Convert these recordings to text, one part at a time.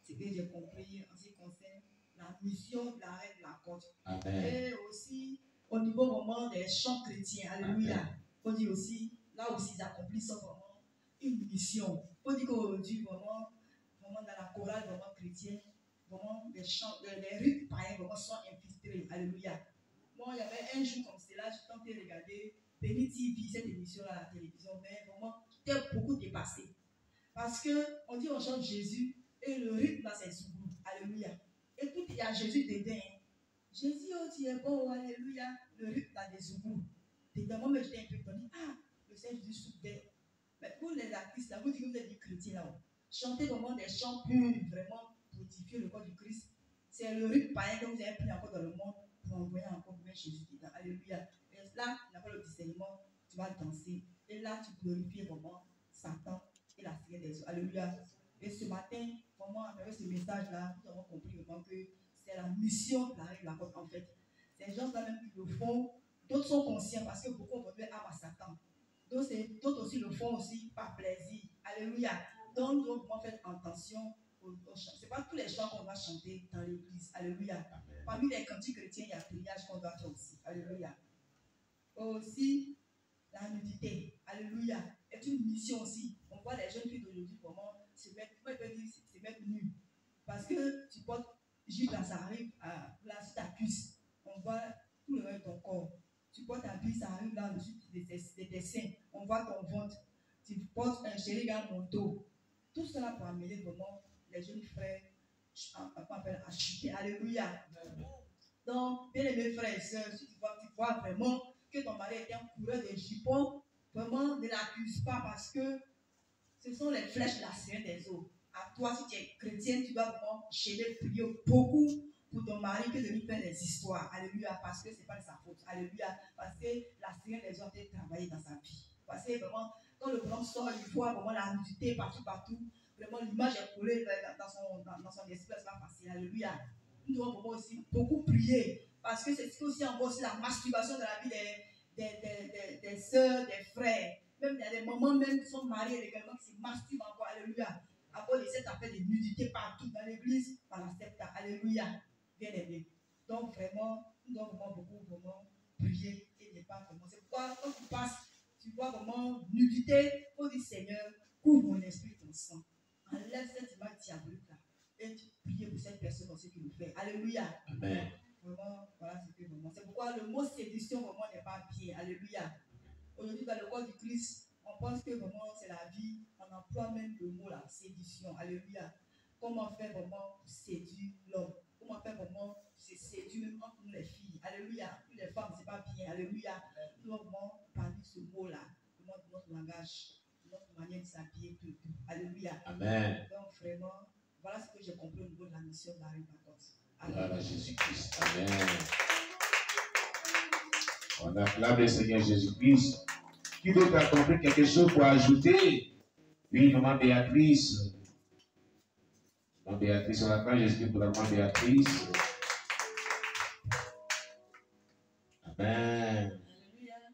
ce que j'ai compris en ce qui concerne la mission de la reine de la côte. Amen. Et aussi, au niveau vraiment des chants chrétiens, alléluia. Il faut dire aussi, là aussi, ils accomplissent vraiment une mission. Il faut dire qu'aujourd'hui, vraiment dans la chorale vraiment chrétienne, vraiment les chants, les rites païens vraiment sont infiltrés. Alléluia. Moi, il y avait un jour comme cela, je tentais de regarder Béni TV, cette émission-là à la télévision, mais vraiment, j'étais beaucoup dépassé. Parce qu'on dit on chante Jésus et le rythme là c'est Zougou. Alléluia. Et tout il y a Jésus dedans. Jésus, oh tu es bon, alléluia. Le rythme là des Zougou. Dedans, moi j'étais un peu étonné. Ah, le Seigneur Jésus souffle. Mais pour les artistes là, vous dites que vous êtes des chrétiens là. Chantez vraiment des chants purs, vraiment pour édifier le corps du Christ. C'est le rythme païen que vous avez pris encore dans le monde pour envoyer encore bien Jésus dedans. Alléluia. Et là, il n'y a pas le discernement, tu vas danser. Et là, tu glorifies vraiment Satan et la série des eaux. Alléluia. Et ce matin, vraiment, avec ce message-là, nous avons compris vraiment que c'est la mission de la règle de la côte, en fait. Ces gens-là même qui le font, d'autres sont conscients parce que beaucoup aujourd'hui aiment à Satan. D'autres aussi le font aussi par plaisir. Alléluia. Donc, nous devons vraiment faire attention aux chants. Ce n'est pas tous les chants qu'on va chanter dans l'église. Alléluia. Amen. Parmi les cantiques chrétiens, il y a le priage qu'on doit faire aussi. Alléluia. Aussi, la nudité. Alléluia. Est une mission aussi. On voit les jeunes filles d'aujourd'hui comment se mettre nues. Parce que tu portes, jupe là, ça arrive à là sur ta cuisse. On voit tout le reste de ton corps. Tu portes ta cuisse, ça arrive là au-dessus de tes seins. On voit ton ventre. Tu portes un chéri dans mon dos. Tout cela pour amener vraiment les jeunes frères à chuter. Alléluia. Donc, bien aimés frères et sœurs, si tu vois vraiment que ton mari est un coureur de jupons, vraiment ne l'accuse pas parce que ce sont les flèches de la série des eaux. À toi, si tu es chrétienne, tu dois vraiment prier beaucoup pour ton mari que de lui faire des histoires. Alléluia, parce que ce n'est pas de sa faute. Alléluia, parce que la série des eaux a été travaillée dans sa vie. Parce que vraiment, quand le bonhomme sort, il voit vraiment la nudité partout. Vraiment, l'image est collée dans son esprit, c'est pas facile. Alléluia. Nous devons vraiment aussi beaucoup prier. Parce que c'est aussi encore aussi la masturbation de la vie des sœurs, des frères. Même il y a des mamans même qui sont mariées également qui se masturbent encore. Alléluia. À cause de cette affaire de nudité partout dans l'église, dans la secte. Alléluia. Bien aimé. Donc vraiment, nous devons vraiment beaucoup prier et ne pas vraiment. C'est pourquoi quand tu passes, tu vois vraiment nudité, il faut dire Seigneur, couvre mon esprit ton sang. Enlève cette image diabolique là. Et tu pries pour cette personne aussi qui le fait. Alléluia. Amen. Vraiment, voilà ce que vraiment. C'est pourquoi le mot séduction vraiment n'est pas bien. Alléluia. Aujourd'hui, dans le corps du Christ, on pense que vraiment c'est la vie. On emploie même le mot la séduction. Alléluia. Comment faire vraiment pour séduire l'homme? Comment faire vraiment pour se séduire même entre nous les filles? Alléluia. Pour les femmes, c'est pas bien. Alléluia. Nous devons vraiment parler ce mot-là. Vraiment de notre langage, de notre manière de s'habiller, tout. Alléluia. Amen. Donc vraiment, voilà ce que j'ai compris au niveau de la mission de la Reine Vacances. Gloire à Jésus-Christ. Amen. On acclame le Seigneur Jésus-Christ. Qui d'autre a compris quelque chose pour ajouter? Oui, maman Béatrice. Maman Béatrice, on acclame Jésus-Christ pour la maman Béatrice. Amen.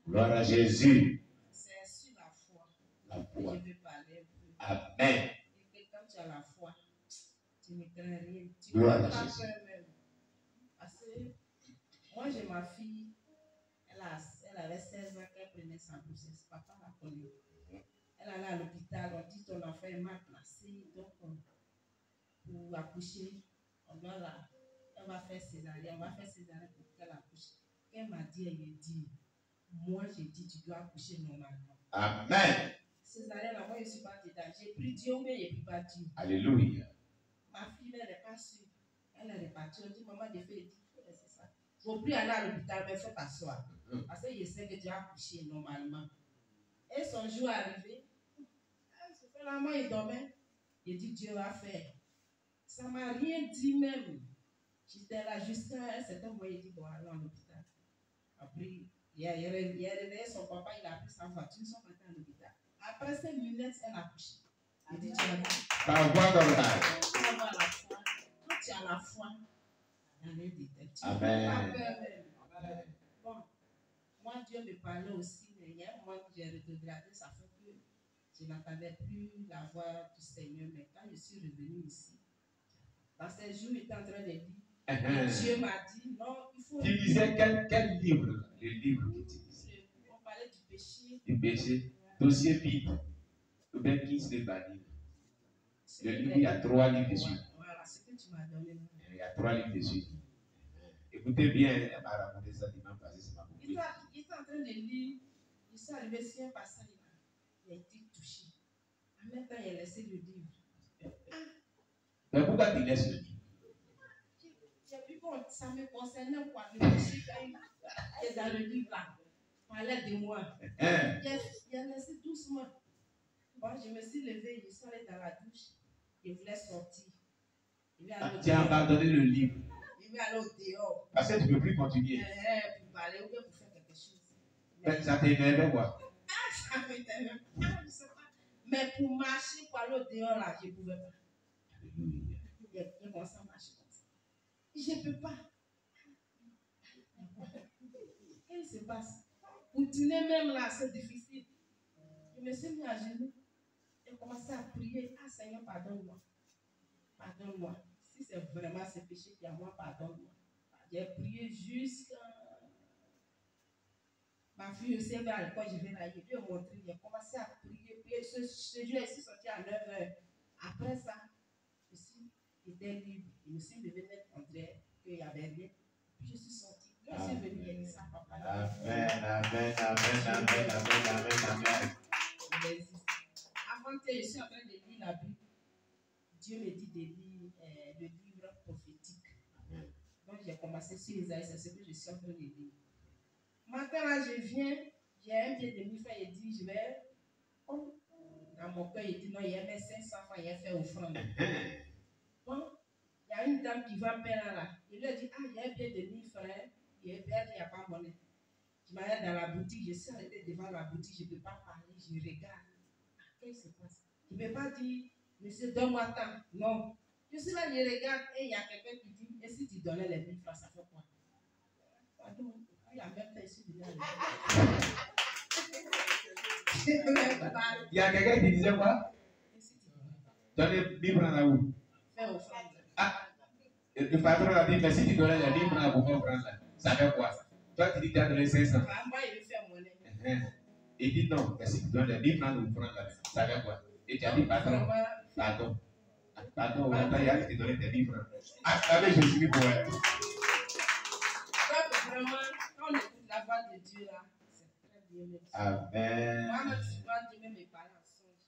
Gloire à Jésus. C'est sur la foi. La foi. Je vais parler un peu. Amen. Et que quand tu as la foi, tu ne crains rien. Tu Gloire ne à peux pas Jésus. peur même. Parce que moi, j'ai ma fille, elle avait 16 ans qu'elle prenait sa grossesse. Papa la connaît. Elle allait à l'hôpital, on dit ton enfant est mal placé, donc pour accoucher, elle va faire césarienne, on va faire césarienne pour qu'elle accouche. Elle m'a dit, elle me dit, moi j'ai dit tu dois accoucher normalement. Amen. Césarienne, moi je ne suis pas dedans. J'ai pris Dieu, mais je n'ai pris pas Dieu. Alléluia. Ma fille, elle n'est pas sûre. Elle est repartie. On dit, maman, de fait, il faut laisser ça. Il ne faut plus aller à l'hôpital, mais il faut t'asseoir. Parce que je sais que tu as accouché normalement. Et son jour est arrivé. Finalement, il dormait. Il dit, Dieu va faire. Ça ne m'a rien dit même. J'étais là jusqu'à un certain moment. Il dit, bon, allons à l'hôpital. Après, il a réveillé son papa, il a pris sa voiture, ils sont partis à l'hôpital. Après 5 minutes, elle a couché. Il dit, tu as la foi. Quand tu as la foi, il n'y a rien de tel. Tu n'as pas peur même. Bon, moi, Dieu me parlait aussi, mais il y a un moment que j'ai regardé, ça fait que je n'entendais plus la voix du Seigneur. Mais quand je suis revenue ici, Dans ces jours, il était en train de lire. Et Dieu m'a dit, non, il faut... Tu lisais quel livre? Le livre que tu lisais? On parlait du péché. Du péché. Dossier vide. Ou bien qui se banni. Le livre, il y a 3 livres dessus. Voilà, ce que tu m'as donné. Il y a 3 livres dessus. Écoutez bien, elle m'a raconté ça dimanche passé, c'est ma Il était en train de lire. Il s'est arrivé sur un passage là. Il a été touché. En même temps, il a laissé le livre. Mais pourquoi tu laisses le livre? J'ai vu bon, ça me concernait quoi. Le péché qui est dans le livre là. Parlait de moi. Il a laissé doucement. Bon, je me suis levée, je suis allée dans la douche. Il voulait sortir. Tu as abandonné le livre. Il veut aller au dehors. Parce que tu ne peux plus continuer. Pour parler ou bien pour faire quelque chose. Mais ça t'énervait quoi? Ça m'énervait. Je sais pas. Mais pour marcher, pour aller au dehors là, je ne pouvais pas. Il commençait à marcher comme ça. Je ne peux pas. Qu'est-ce qui se passe? Pour tourner même là, c'est difficile. Je me suis mis à genoux. J'ai commencé à prier. Ah Seigneur, pardonne-moi. Pardonne-moi. Si c'est vraiment ce péché qui est à moi, pardonne-moi. J'ai prié jusqu'à... Ma fille aussi, elle va à l'école, je vais la lui montrer. J'ai commencé à prier. Ce jour, je suis sortie à 9h. Après ça, j'étais libre. Je me suis levée net André, qu'il n'y avait rien. Puis je suis sortie. Quand je suis venue, j'ai dit ça à papa. Amen, amen, amen, amen, amen, amen. Avant que je suis en train de lire la Bible, Dieu me dit de lire le livre prophétique. Donc j'ai commencé sur Isaïe, c'est ce que je suis en train de lire. Maintenant là, je viens, j'ai un pied de mi-frère, il dit, je vais. Oh, dans mon cœur, il dit non, il y avait 500 francs, il a fait offrande. Bon, il y a une dame qui va peindre là. Il lui a dit, ah, il y a un pied de mi-frère, il n'y a pas monnaie. Je m'arrête dans la boutique, je suis arrêté devant la boutique, je ne peux pas parler, je regarde. Qu'est-ce qui se passe? Je ne peux pas dire, monsieur, donne-moi tant. Non. Je suis là, je regarde et il y a quelqu'un qui dit, et si tu donnais les 1000 francs, ça fait quoi? Pardon. Puis en même temps, je suis venu à Il y a quelqu'un qui disait quoi? Donnez 1000 francs à où? Fais offrande. Ah, le patron a dit, mais si tu donnais les 1000 francs pour faire offrande, ça fait quoi? Toi, tu dis que tu as donné 500. Moi, il veut faire monnaie. Il dit non, mais si tu donnes les 1000 francs de offrande, ça fait quoi? Et tu as dit, patron, pardon. Pardon, attends, il y a qui te donner tes 1000 francs. Avec Jésus pour elle. Vraiment, quand on écoute la voix de Dieu là, c'est très bien. Amen. Moi-même, souvent, Dieu me parlait en songe.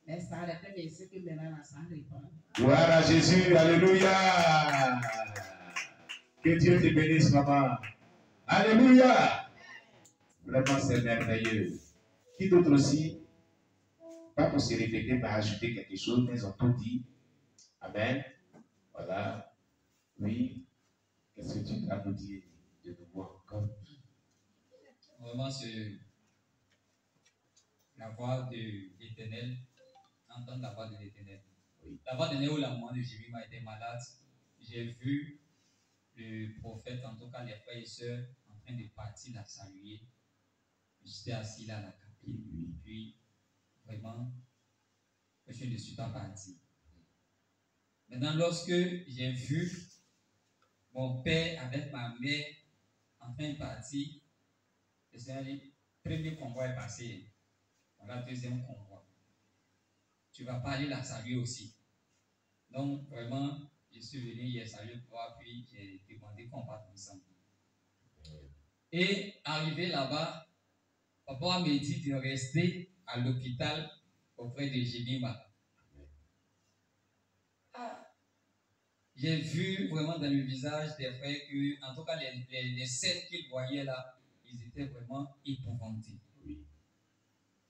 Mais ça arrêtait, mais c'est que maintenant, ça répond. Gloire à Jésus, alléluia. Que Dieu te bénisse, maman. Alléluia. Vraiment, c'est merveilleux. Qui d'autre aussi? Pas pour se répéter, mais ajouter quelque chose, mais ils ont tout dit. Amen. Voilà. Oui. Qu'est-ce que tu as nous dire de nouveau encore? Vraiment, c'est la voix de l'Éternel, entendre la voix de l'Éternel. Oui. La voix de Néo, la maman de Jérémie était malade. J'ai vu le prophète, en tout cas les frères et sœurs, en train de partir la saluer. J'étais assis là à la cabine. Puis, vraiment, je ne suis pas parti. Maintenant, lorsque j'ai vu mon père avec ma mère en train de partir, le premier convoi est passé. Voilà, deuxième convoi. Tu vas pas aller la saluer aussi. Donc, vraiment, je suis venu hier saluer toi, puis j'ai demandé qu'on parte ensemble. Et arrivé là-bas, papa me dit de rester à l'hôpital auprès de Jemima. J'ai vu vraiment dans le visage des frères que, en tout cas, les scènes qu'ils voyaient là, ils étaient vraiment épouvantés. Oui.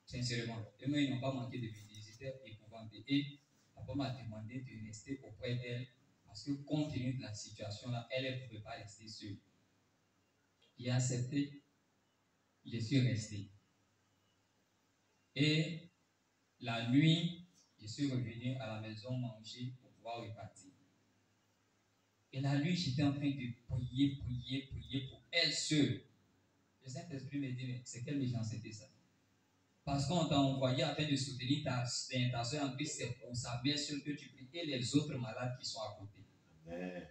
Sincèrement. Et moi, ils n'ont pas manqué de venir. Ils étaient épouvantés. Et papa m'a demandé de rester auprès d'elle parce que, compte tenu de la situation là, elle ne pouvait pas rester seule. J'ai accepté. Je suis resté. Et la nuit, je suis revenu à la maison manger pour pouvoir repartir. Et la nuit, j'étais en train de prier pour elle seule. Le Saint-Esprit me dit, mais c'est quelle méchanceté ça? Parce qu'on t'a envoyé afin de soutenir ta soeur en Christ, c'est pour sa bien seule que tu pries et les autres malades qui sont à côté. Amen.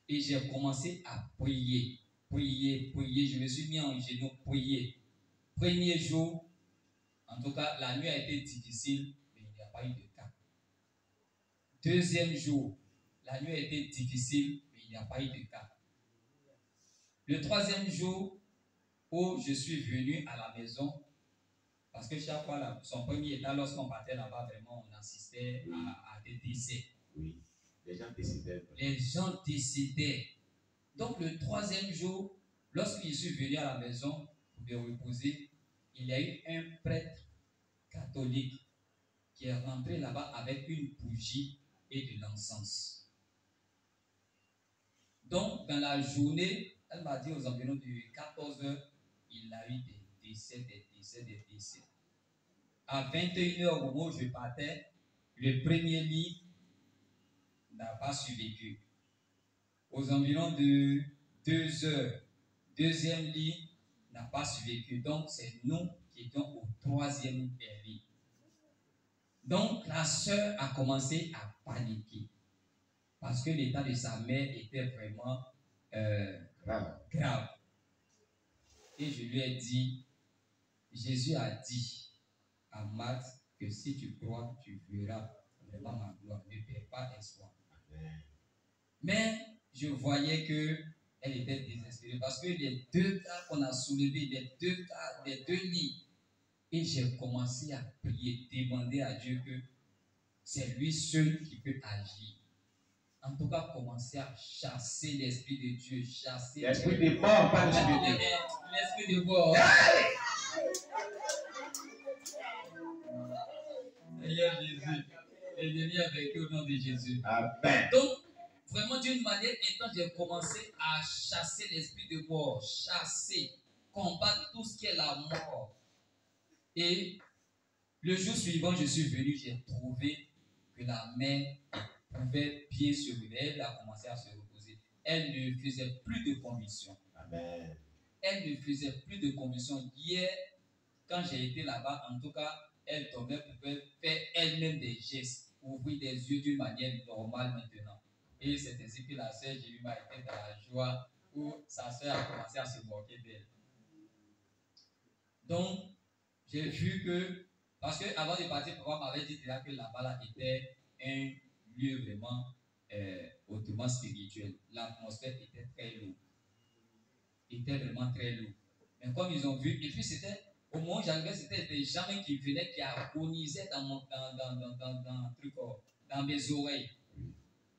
Et j'ai commencé à prier. Prier, prier. Je me suis mis en genoux, prier. Premier jour, en tout cas, la nuit a été difficile, mais il n'y a pas eu de cas. Deuxième jour, la nuit a été difficile, mais il n'y a pas eu de cas. Le troisième jour, où je suis venu à la maison, parce que chaque fois, son premier état, lorsqu'on partait là-bas, vraiment, on assistait à des décès. Oui, les gens décidaient. Les gens décédaient. Donc, le troisième jour, lorsque je suis venu à la maison pour me reposer, il y a eu un prêtre catholique qui est rentré là-bas avec une bougie et de l'encens. Donc, dans la journée, elle m'a dit aux environs de 14 heures, il a eu des décès. À 21 heures, au moment où je partais, le premier lit n'a pas survécu. Aux environs de 2 heures, deuxième lit n'a pas survécu. Donc, c'est nous qui étions au troisième lit. Donc, la sœur a commencé à paniquer parce que l'état de sa mère était vraiment grave. Et je lui ai dit, Jésus a dit à Marthe que si tu crois, tu verras vraiment ma gloire. Ne perds pas espoir. Mais je voyais qu'elle était désespérée parce que les deux cas qu'on a soulevés, les deux lits, et j'ai commencé à prier, demander à Dieu que c'est lui seul qui peut agir. En tout cas, commencer à chasser l'esprit de Dieu, chasser l'esprit de mort, pas l'esprit de Dieu. L'esprit de mort. Seigneur Jésus, et venir avec eux au nom de Jésus. Amen. Donc, vraiment d'une manière étonnante, j'ai commencé à chasser l'esprit de mort, chasser, combattre tout ce qui est la mort. Et le jour suivant, je suis venu, j'ai trouvé que la mère pouvait bien se réveiller. Elle a commencé à se reposer. Elle ne faisait plus de convulsions. Amen. Elle ne faisait plus de convulsions. Hier, quand j'ai été là-bas, en tout cas, elle dormait, pouvait faire elle-même des gestes, ouvrir des yeux d'une manière normale maintenant. Et c'est ainsi que la sœur Jérima était dans la joie où sa sœur a commencé à se moquer d'elle. Donc, j'ai vu que, parce qu'avant de partir, papa m'avait dit déjà que là-bas là, était un lieu vraiment hautement spirituel. L'atmosphère était très lourde. Était vraiment très lourd. Mais comme ils ont vu, et puis c'était, au moment où j'arrivais, c'était des gens qui venaient, qui agonisaient dans mes oreilles.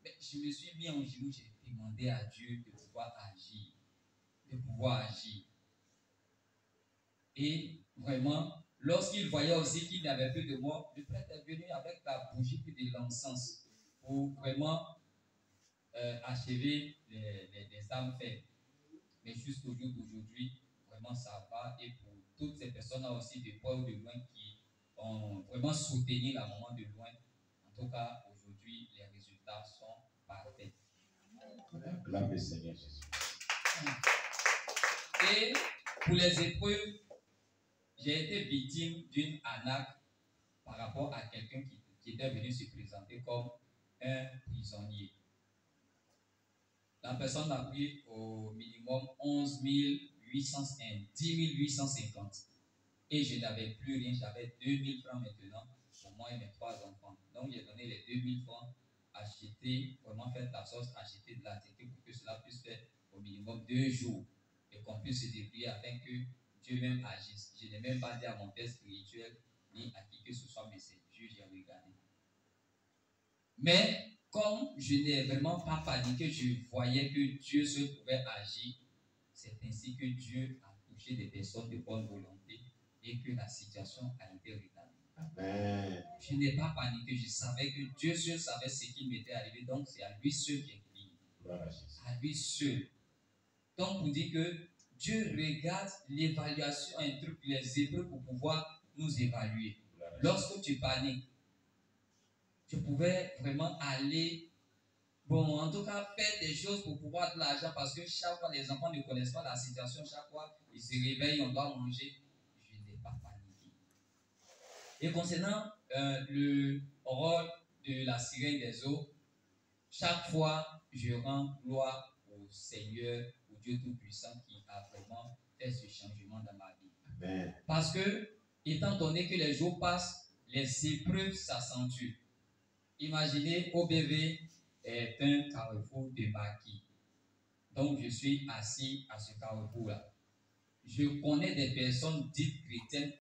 Mais je me suis mis en genoux, j'ai demandé à Dieu de pouvoir agir. De pouvoir agir. Et vraiment, lorsqu'il voyait aussi qu'il n'y avait plus de mort, le prêtre est venu avec la bougie et de l'encens pour vraiment achever les âmes faibles. Mais jusqu'au jour d'aujourd'hui, vraiment ça va. Et pour toutes ces personnes-là aussi, de près ou de loin, qui ont vraiment soutenu la maman de loin, en tout cas, aujourd'hui, les résultats sont parfaits. Gloire au Seigneur Jésus. Et pour les épreuves, j'ai été victime d'une arnaque par rapport à quelqu'un qui était venu se présenter comme un prisonnier. La personne m'a pris au minimum 10 850. Et je n'avais plus rien, j'avais 2000 francs maintenant pour moi et mes 3 enfants. Donc j'ai donné les 2000 francs, acheter, vraiment faire la sauce, acheter de l'article pour que cela puisse faire au minimum 2 jours et qu'on puisse se débrouiller afin que Dieu même agisse. Je n'ai même pas dit à mon père spirituel ni à qui que ce soit, mais c'est Dieu, j'ai regardé. Mais comme je n'ai vraiment pas paniqué, je voyais que Dieu seul pouvait agir. C'est ainsi que Dieu a touché des personnes de bonne volonté et que la situation a été rétablie. Amen. Je n'ai pas paniqué, je savais que Dieu seul savait ce qui m'était arrivé, donc c'est à lui seul qui est crié. À lui seul. Donc on dit que Dieu regarde l'évaluation, un truc, les épreuves pour pouvoir nous évaluer. Lorsque tu paniques, tu pouvais vraiment aller, bon, en tout cas, faire des choses pour pouvoir de l'argent parce que chaque fois, les enfants ne connaissent pas la situation. Chaque fois, ils se réveillent, on doit manger. Je n'ai pas paniqué. Et concernant le rôle de la sirène des eaux, chaque fois, je rends gloire au Seigneur, au Dieu Tout-Puissant qui a vraiment fait ce changement dans ma vie. Amen. Parce que, étant donné que les jours passent, les épreuves s'accentuent. Imaginez, OBV est un carrefour de maquis. Donc, je suis assis à ce carrefour-là. Je connais des personnes dites chrétiennes